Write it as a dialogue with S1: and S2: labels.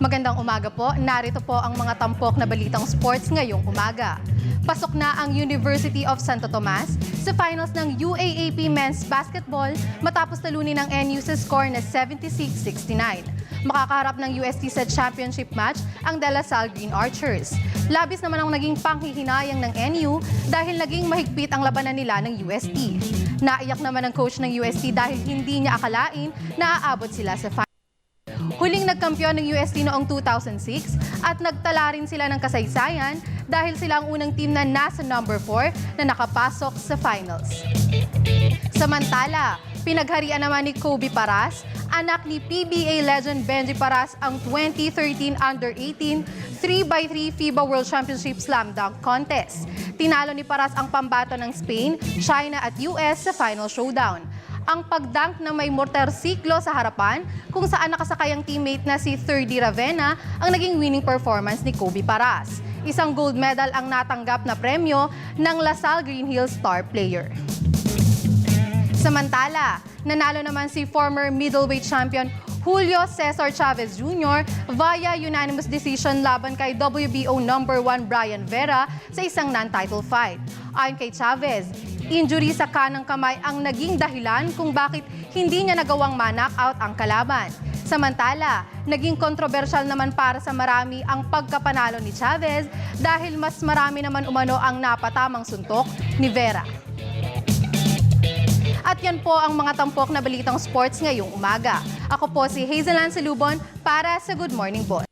S1: Magandang umaga po. Narito po ang mga tampok na balitang sports ngayong umaga. Pasok na ang University of Santo Tomas sa finals ng UAAP Men's Basketball matapos talunin ng NU sa score na 76-69. Makakaharap ng UST sa championship match ang De La Salle Green Archers. Labis naman ang naging panghihinayang ng NU dahil naging mahigpit ang labanan nila ng UST. Naiyak naman ang coach ng UST dahil hindi niya akalain na aabot sila sa finals. Huling nagkampiyon ng UST noong 2006 at nagtala rin sila ng kasaysayan dahil sila ang unang team na nasa number 4 na nakapasok sa finals. Samantala, pinagharian naman ni Kobe Paras, anak ni PBA legend Benji Paras, ang 2013 Under-18 3x3 FIBA World Championship Slam Dunk Contest. Tinalo ni Paras ang pambato ng Spain, China at US sa final showdown. Ang pagdunk na may motorsiklo sa harapan kung saan nakasakay ang teammate na si Thirdy Ravena ang naging winning performance ni Kobe Paras. Isang gold medal ang natanggap na premyo ng La Salle Green Hills star player. Samantala, nanalo naman si former middleweight champion Julio Cesar Chavez Jr. via unanimous decision laban kay WBO No. 1 Brian Vera sa isang non-title fight. Ayon kay Chavez, injury sa kanang kamay ang naging dahilan kung bakit hindi niya nagawang ma-knockout ang kalaban. Samantala, naging kontrobersyal naman para sa marami ang pagkapanalo ni Chavez dahil mas marami naman umano ang napatamang suntok ni Vera. At yan po ang mga tampok na balitang sports ngayong umaga. Ako po si Hazelan Salubon para sa Good Morning Boss.